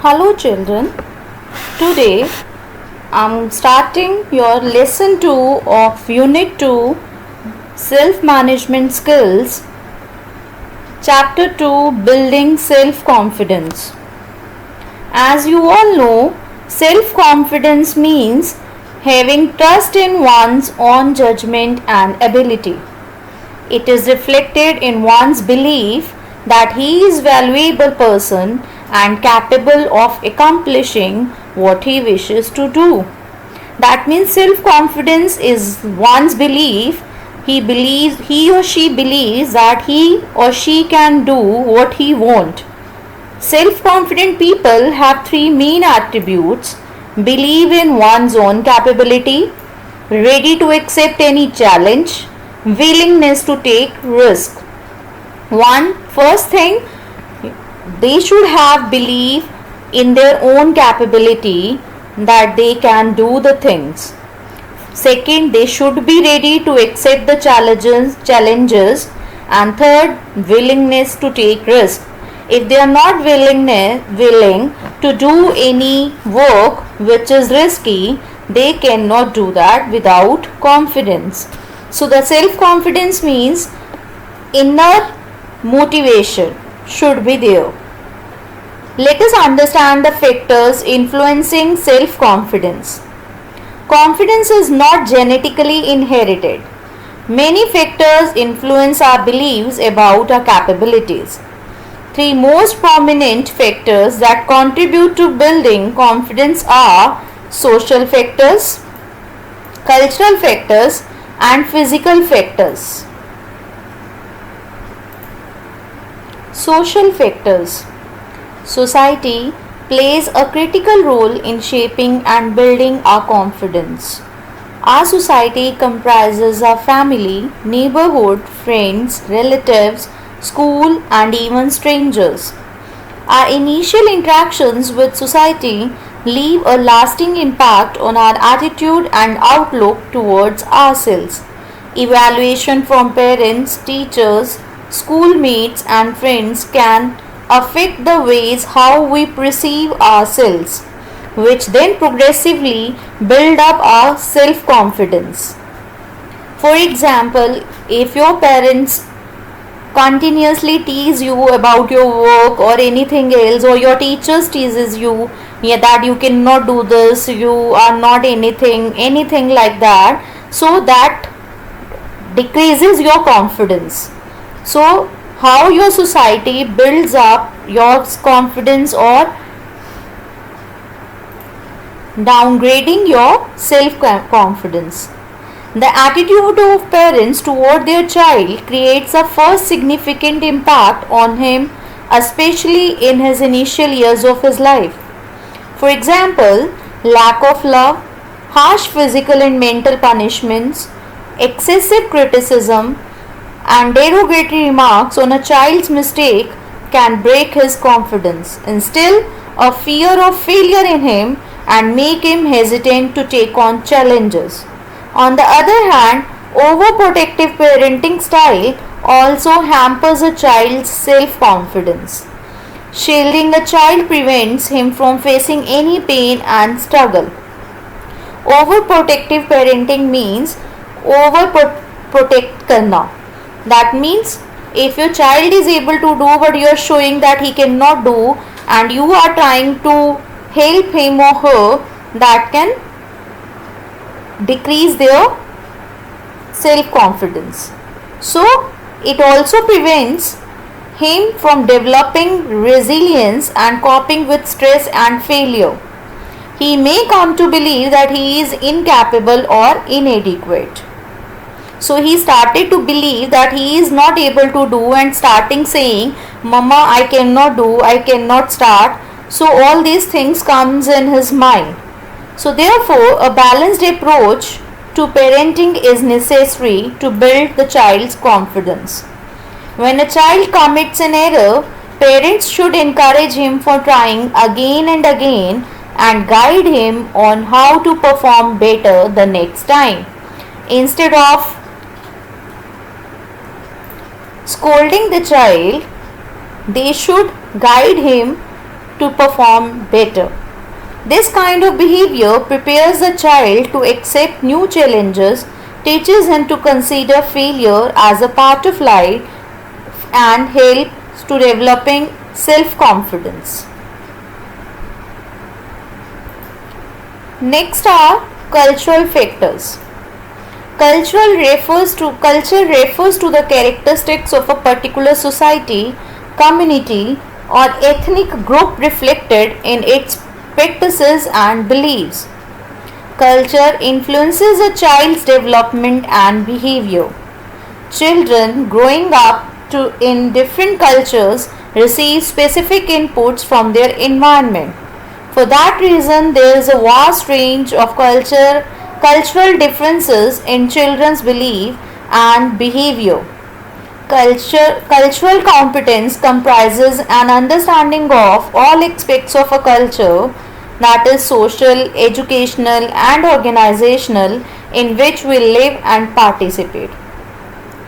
Hello children, today I'm starting your lesson 2 of Unit 2 Self-Management Skills, Chapter 2 Building Self-Confidence. As you all know, self-confidence means having trust in one's own judgment and ability. It is reflected in one's belief that he is a valuable person and capable of accomplishing what he wishes to do. That means self-confidence is one's belief. He or she believes that he or she can do what he wants. Self-confident people have three main attributes: believe in one's own capability, ready to accept any challenge, willingness to take risk. First thing, they should have belief in their own capability that they can do the things. Second, they should be ready to accept the challenges. And third, willingness to take risk. If they are not willing to do any work which is risky, they cannot do that without confidence. So the self-confidence means inner motivation should be there. Let us understand the factors influencing self-confidence. Confidence is not genetically inherited. Many factors influence our beliefs about our capabilities. Three most prominent factors that contribute to building confidence are social factors, cultural factors, and physical factors. Social factors. Society plays a critical role in shaping and building our confidence. Our society comprises our family, neighborhood, friends, relatives, school, and even strangers. Our initial interactions with society leave a lasting impact on our attitude and outlook towards ourselves. Evaluation from parents, teachers, schoolmates, and friends can affect the ways how we perceive ourselves, which then progressively build up our self-confidence. For example, if your parents continuously tease you about your work or anything else, or your teachers teases you that you cannot do this, you are not anything like that, so that decreases your confidence. So how your society builds up your confidence or downgrading your self-confidence. The attitude of parents toward their child creates a first significant impact on him, especially in his initial years of his life. For example, lack of love, harsh physical and mental punishments, excessive criticism, and derogatory remarks on a child's mistake can break his confidence, instill a fear of failure in him, and make him hesitant to take on challenges. On the other hand, overprotective parenting style also hampers a child's self-confidence. Shielding a child prevents him from facing any pain and struggle. Overprotective parenting means overprotect karna. That means if your child is able to do but you are showing that he cannot do, and you are trying to help him or her, that can decrease their self-confidence. So it also prevents him from developing resilience and coping with stress and failure. He may come to believe that he is incapable or inadequate. So he started to believe that he is not able to do, and starting saying, "Mama, I cannot do, I cannot start." So all these things comes in his mind. So therefore, a balanced approach to parenting is necessary to build the child's confidence. When a child commits an error, parents should encourage him for trying again and again and guide him on how to perform better the next time. Instead of scolding the child, they should guide him to perform better. This kind of behavior prepares the child to accept new challenges, teaches him to consider failure as a part of life, and helps to developing self-confidence. Next are cultural factors. Culture refers to the characteristics of a particular society, community, or ethnic group reflected in its practices and beliefs. Culture influences a child's development and behavior. Children growing up in different cultures receive specific inputs from their environment. For that reason, there is a vast range of cultural differences in children's belief and behavior. Cultural competence comprises an understanding of all aspects of a culture, that is social, educational and organizational, in which we live and participate.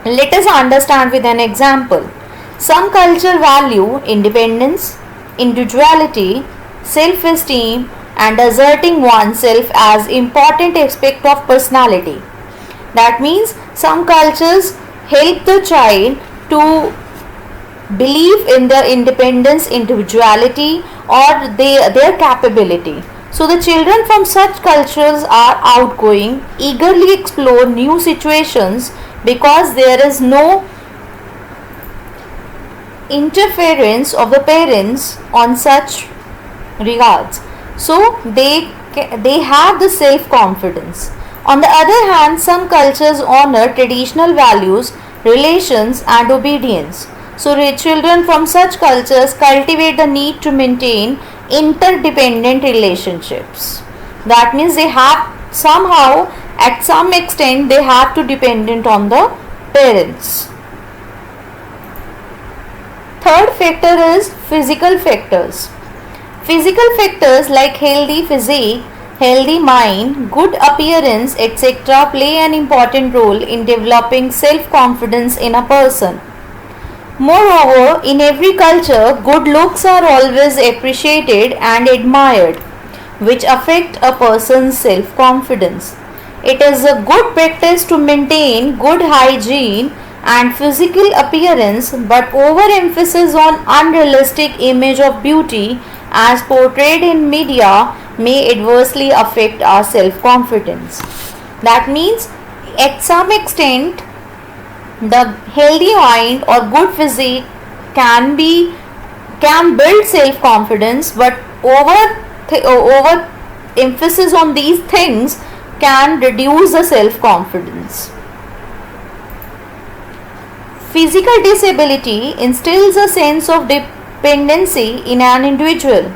Let us understand with an example. Some cultures value independence, individuality, self-esteem and asserting oneself as important aspect of personality. That means some cultures help the child to believe in their independence, individuality or their capability. So the children from such cultures are outgoing, eagerly explore new situations because there is no interference of the parents on such regards. So they have the self-confidence. On the other hand, some cultures honor traditional values, relations and obedience. So children from such cultures cultivate the need to maintain interdependent relationships. That means they have somehow, at some extent, they have to dependent on the parents. Third factor is physical factors. Physical factors like healthy physique, healthy mind, good appearance, etc. play an important role in developing self-confidence in a person. Moreover, in every culture, good looks are always appreciated and admired, which affect a person's self-confidence. It is a good practice to maintain good hygiene and physical appearance, but overemphasis on unrealistic image of beauty as portrayed in media may adversely affect our self-confidence. That means at some extent the healthy mind or good physique can build self-confidence, but over emphasis on these things can reduce the self-confidence. Physical disability instills a sense of dependency in an individual.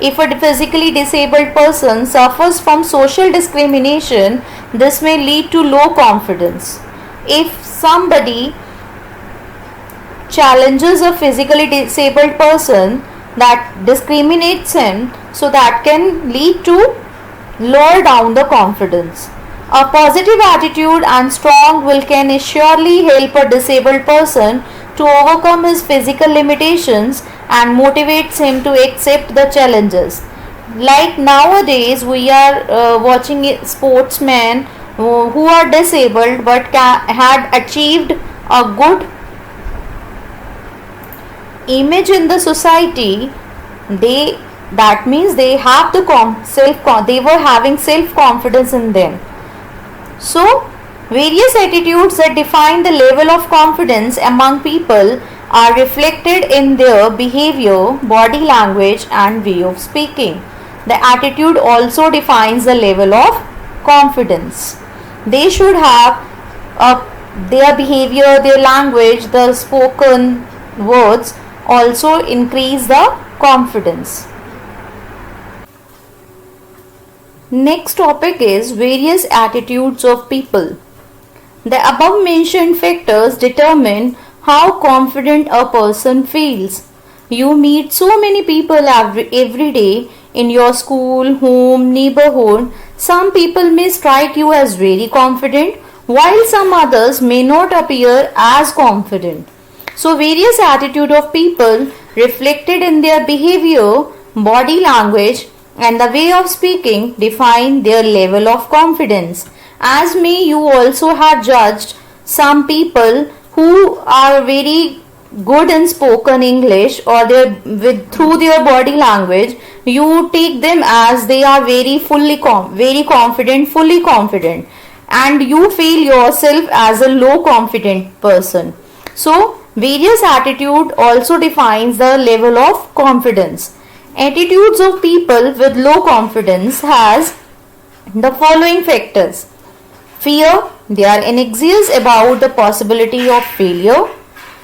If a physically disabled person suffers from social discrimination, this may lead to low confidence. If somebody challenges a physically disabled person that discriminates him, so that can lead to lower down the confidence. A positive attitude and strong will can surely help a disabled person to overcome his physical limitations and motivates him to accept the challenges. Like nowadays we are watching sportsmen who are disabled but had achieved a good image in the society. That means they have the they were having self-confidence in them. So various attitudes that define the level of confidence among people are reflected in their behavior, body language and way of speaking. The attitude also defines the level of confidence. They should have their behavior, their language, the spoken words also increase the confidence. Next topic is various attitudes of people. The above mentioned factors determine how confident a person feels. You meet so many people every day in your school, home, neighborhood. Some people may strike you as very confident, while some others may not appear as confident. So various attitude of people reflected in their behavior body language, and the way of speaking define their level of confidence. As may you also have judged some people who are very good in spoken English, or they with through their body language you take them as they are very very confident, fully confident, and you feel yourself as a low confident person. So various attitude also defines the level of confidence. Attitudes of people with low confidence has the following factors: fear, they are anxious about the possibility of failure;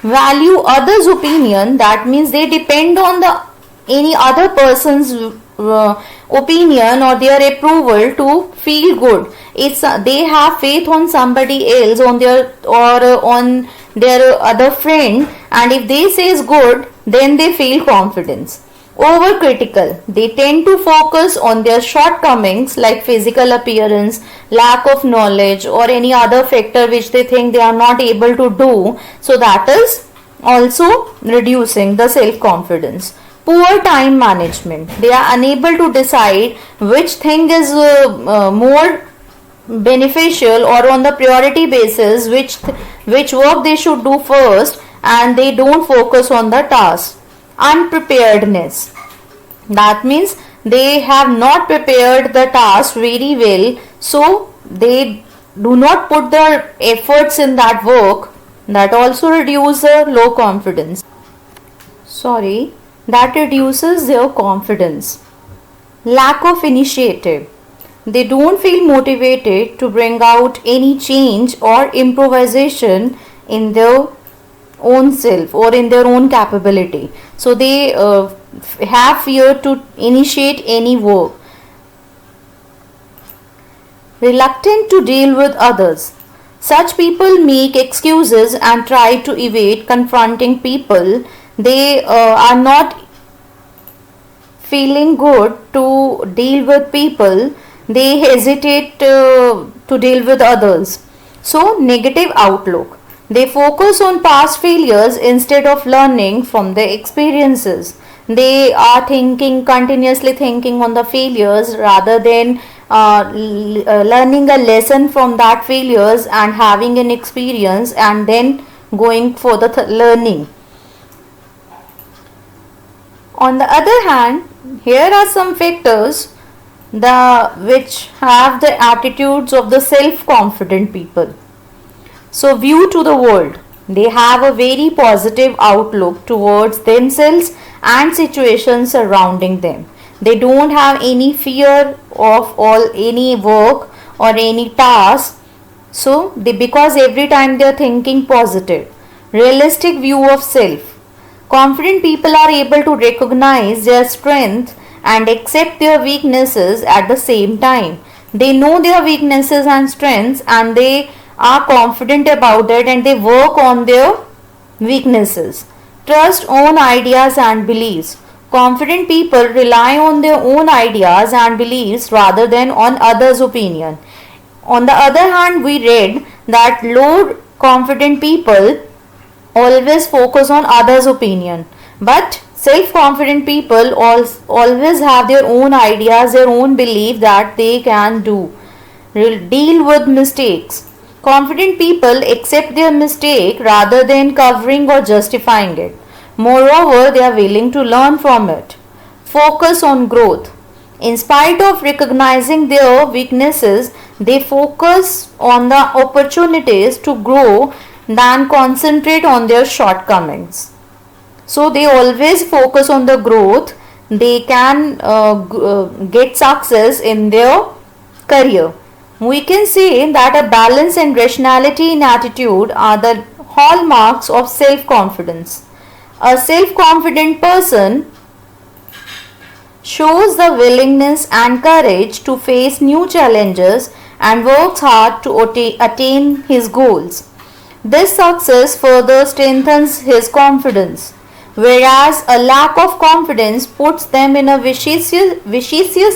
value others' opinion, that means they depend on the any other person's opinion or their approval to feel good. It's they have faith on somebody else, on their or on their other friend, and if they says good, then they feel confidence. Overcritical, they tend to focus on their shortcomings like physical appearance, lack of knowledge, or any other factor which they think they are not able to do. So that is also reducing the self confidence. Poor time management, they are unable to decide which thing is more beneficial, or on the priority basis which work they should do first, and they don't focus on the task. Unpreparedness, that means they have not prepared the task very well, so they do not put their efforts in that work. That also reduces low confidence. That reduces their confidence. Lack of initiative, they don't feel motivated to bring out any change or improvisation in their own self or in their own capability. So they have fear to initiate any work. Reluctant to deal with others, such people make excuses and try to evade confronting people. They are not feeling good to deal with people. They hesitate to deal with others. So negative outlook, they focus on past failures instead of learning from their experiences. They are continuously thinking on the failures rather than learning a lesson from that failures and having an experience and then going for the learning. On the other hand, here are some factors which have the attitudes of the self-confident people. So view to the world, they have a very positive outlook towards themselves and situations surrounding them. They don't have any fear of any work or any task. So because every time they are thinking positive. Realistic view of self, confident people are able to recognize their strength and accept their weaknesses at the same time. They know their weaknesses and strengths, and they are confident about it, and they work on their weaknesses. Trust own ideas and beliefs. Confident people rely on their own ideas and beliefs rather than on others' opinion. On the other hand, we read that low confident people always focus on others' opinion, but self-confident people always have their own ideas, their own belief that they can deal with mistakes. Confident people accept their mistake rather than covering or justifying it. Moreover, they are willing to learn from it. Focus on growth. In spite of recognizing their weaknesses, they focus on the opportunities to grow than concentrate on their shortcomings. So they always focus on the growth. They can get success in their career. We can say that a balance and rationality in attitude are the hallmarks of self-confidence. A self-confident person shows the willingness and courage to face new challenges and works hard to attain his goals. This success further strengthens his confidence, whereas a lack of confidence puts them in a vicious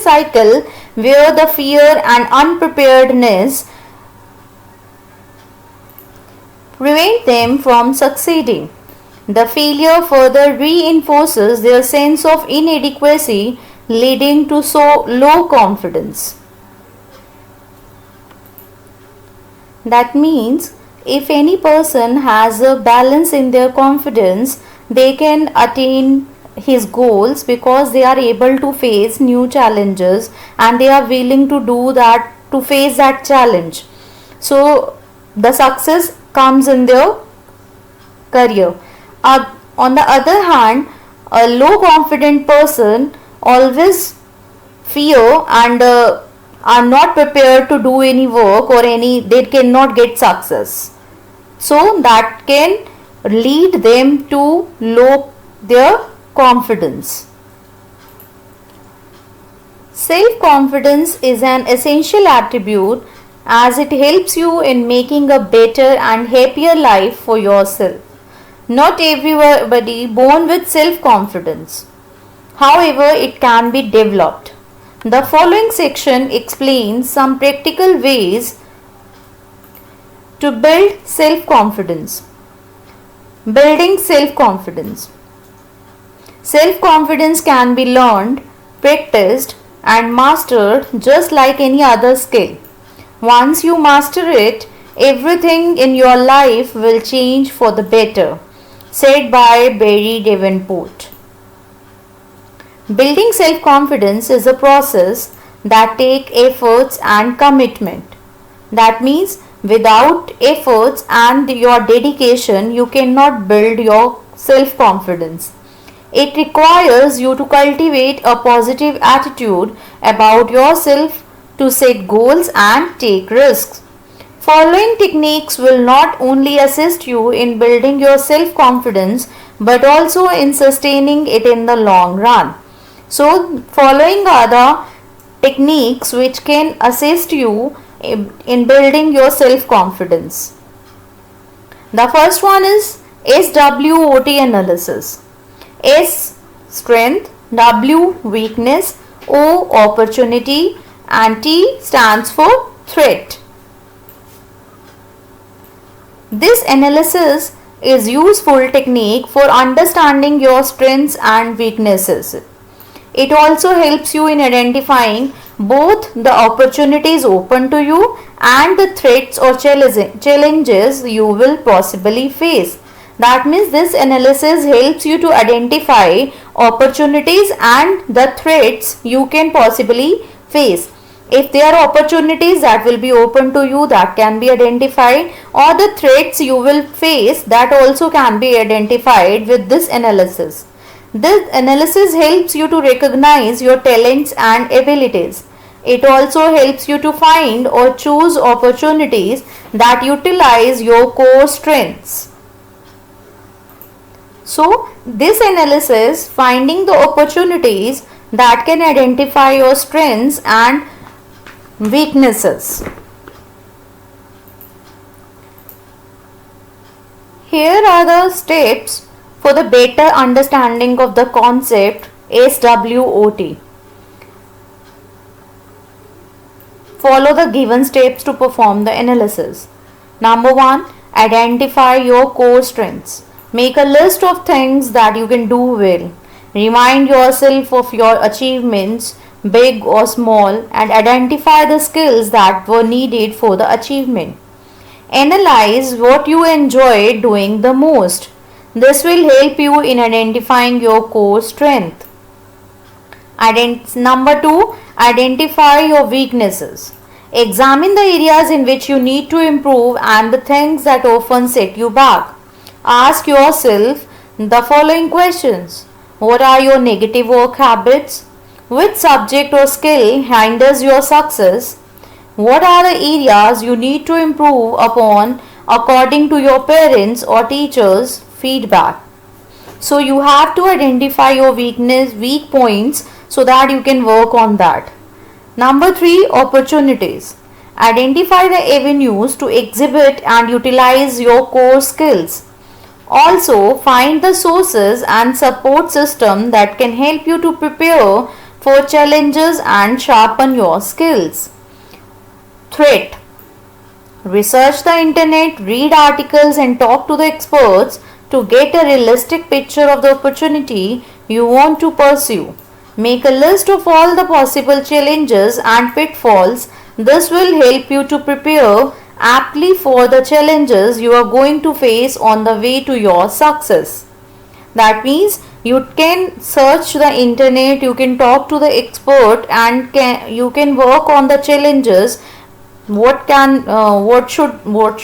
cycle where the fear and unpreparedness prevent them from succeeding. The failure further reinforces their sense of inadequacy, leading to so low confidence. That means if any person has a balance in their confidence, they can attain his goals because they are able to face new challenges and they are willing to do that, to face that challenge. So the success comes in their career. On the other hand, a low confident person always fear and are not prepared to do any work or they cannot get success. So that can lead them to low their confidence. Self-confidence is an essential attribute as it helps you in making a better and happier life for yourself. Not everybody born with self-confidence. However, it can be developed. The following section explains some practical ways to build self-confidence. Building self-confidence. Self-confidence can be learned, practiced, and mastered just like any other skill. Once you master it, everything in your life will change for the better, said by Barry Davenport. Building self-confidence is a process that takes efforts and commitment. That means without efforts and your dedication, you cannot build your self-confidence. It requires you to cultivate a positive attitude about yourself, to set goals and take risks. Following techniques will not only assist you in building your self-confidence but also in sustaining it in the long run. So, following are the techniques which can assist you in building your self-confidence. The first one is SWOT analysis. S strength, W weakness, O opportunity, and T stands for threat. This analysis is useful technique for understanding your strengths and weaknesses. It also helps you in identifying both the opportunities open to you and the threats or challenges you will possibly face. That means this analysis helps you to identify opportunities and the threats you can possibly face. If there are opportunities that will be open to you, that can be identified, or the threats you will face, that also can be identified with this analysis. This analysis helps you to recognize your talents and abilities. It also helps you to find or choose opportunities that utilize your core strengths. So, this analysis, finding the opportunities that can identify your strengths and weaknesses. Here are the steps for the better understanding of the concept SWOT. Follow the given steps to perform the analysis. Number 1. Identify your core strengths. Make a list of things that you can do well. Remind yourself of your achievements, big or small, and identify the skills that were needed for the achievement. Analyze what you enjoy doing the most. This will help you in identifying your core strength. Number 2. Identify your weaknesses. Examine the areas in which you need to improve and the things that often set you back. Ask yourself the following questions. What are your negative work habits? Which subject or skill hinders your success? What are the areas you need to improve upon according to your parents or teachers' feedback? So you have to identify your weak points so that you can work on that. Number 3. Opportunities. Identify the avenues to exhibit and utilize your core skills. Also, find the sources and support system that can help you to prepare for challenges and sharpen your skills. Threat. Research the internet, read articles and talk to the experts to get a realistic picture of the opportunity you want to pursue. Make a list of all the possible challenges and pitfalls. This will help you to prepare aptly for the challenges you are going to face on the way to your success. That means you can search the internet, you can talk to the expert, and you can work on the challenges. What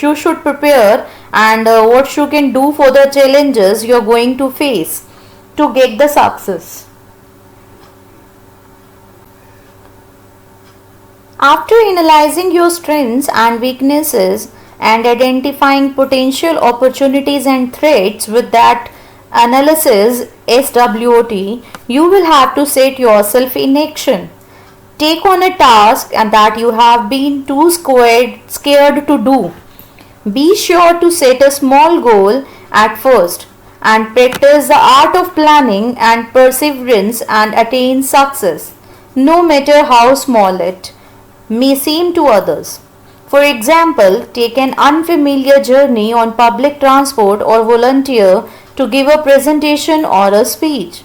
you should prepare, and what you can do for the challenges you are going to face to get the success. After analyzing your strengths and weaknesses and identifying potential opportunities and threats with that analysis SWOT, you will have to set yourself in action. Take on a task and that you have been too scared to do. Be sure to set a small goal at first and practice the art of planning and perseverance and attain success, no matter how small it may seem to others. For example, take an unfamiliar journey on public transport or volunteer to give a presentation or a speech.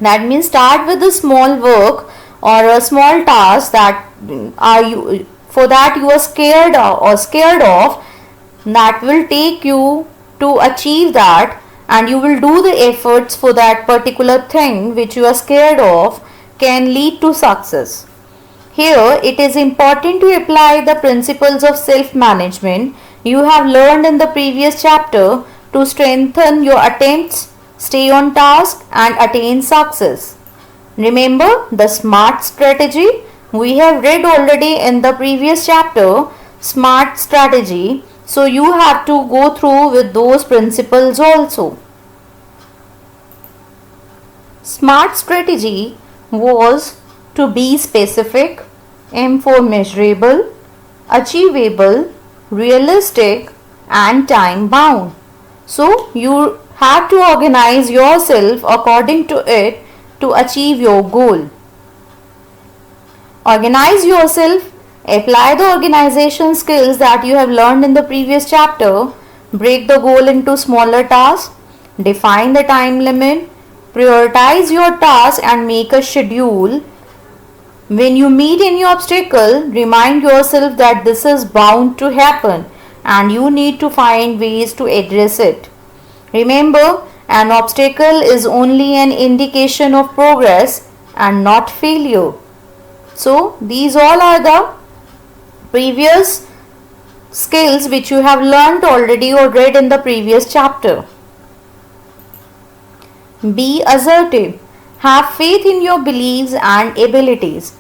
That means start with a small work or a small task that you are scared of, that will take you to achieve that, and you will do the efforts for that particular thing which you are scared of can lead to success. Here it is important to apply the principles of self-management you have learned in the previous chapter to strengthen your attempts, stay on task, and attain success. Remember the SMART strategy? We have read already in the previous chapter SMART strategy, so you have to go through with those principles also. SMART strategy was to be specific, aim for measurable, achievable, realistic, and time bound. So you have to organize yourself according to it to achieve your goal. Organize yourself, apply the organization skills that you have learned in the previous chapter, break the goal into smaller tasks, define the time limit, prioritize your tasks and make a schedule. When you meet any obstacle, remind yourself that this is bound to happen and you need to find ways to address it. Remember, an obstacle is only an indication of progress and not failure. So, these all are the previous skills which you have learned already or read in the previous chapter. Be assertive. Have faith in your beliefs and abilities.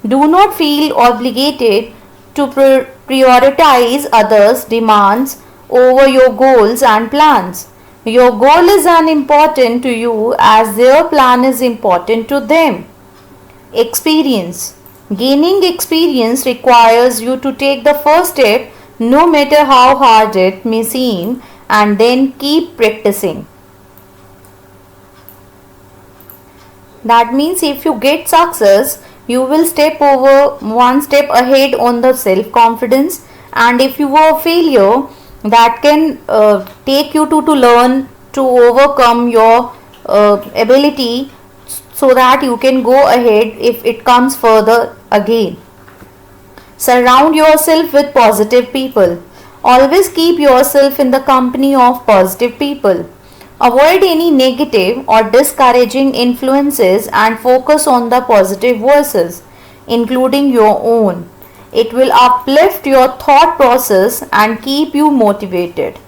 Do not feel obligated to prioritize others' demands over your goals and plans. Your goal is unimportant to you as their plan is important to them. Experience. Gaining experience requires you to take the first step, no matter how hard it may seem, and then keep practicing. That means if you get success, you will step over one step ahead on the self-confidence, and if you were a failure, that can take you to learn to overcome your ability so that you can go ahead if it comes further again. Surround yourself with positive people. Always keep yourself in the company of positive people. Avoid any negative or discouraging influences and focus on the positive voices, including your own. It will uplift your thought process and keep you motivated.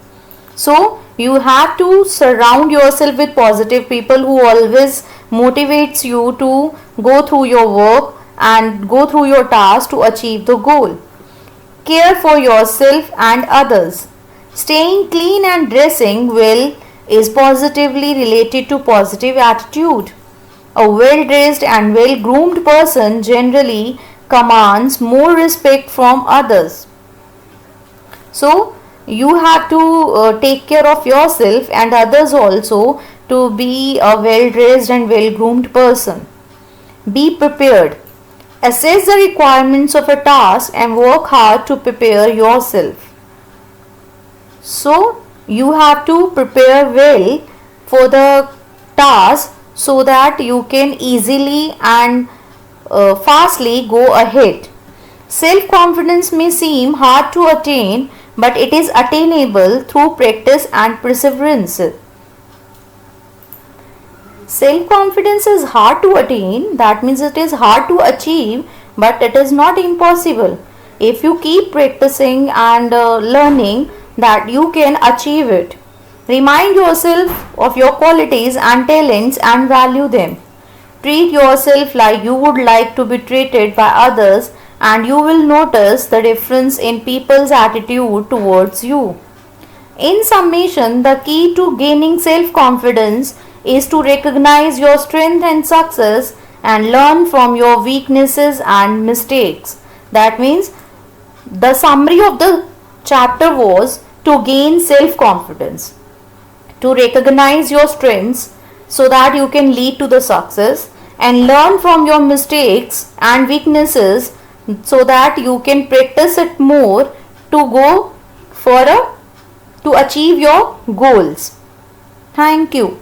So, you have to surround yourself with positive people who always motivates you to go through your work and go through your task to achieve the goal. Care for yourself and others. Staying clean and dressing well is positively related to positive attitude. A well-dressed and well-groomed person generally commands more respect from others. So, you have to take care of yourself and others also to be a well-dressed and well-groomed person. Be prepared. Assess the requirements of a task and work hard to prepare yourself. So, You have to prepare well for the task so that you can easily and fastly go ahead. Self confidence may seem hard to attain, but it is attainable through practice and perseverance. Self confidence is hard to attain, that means it is hard to achieve, but it is not impossible. If you keep practicing and learning, that you can achieve it. Remind yourself of your qualities and talents and value them. Treat yourself like you would like to be treated by others, and you will notice the difference in people's attitude towards you. In summation, the key to gaining self confidence is to recognize your strength and success and learn from your weaknesses and mistakes. That means the summary of the chapter was to gain self confidence, to recognize your strengths so that you can lead to the success, and learn from your mistakes and weaknesses so that you can practice it more to go for to achieve your goals. Thank you.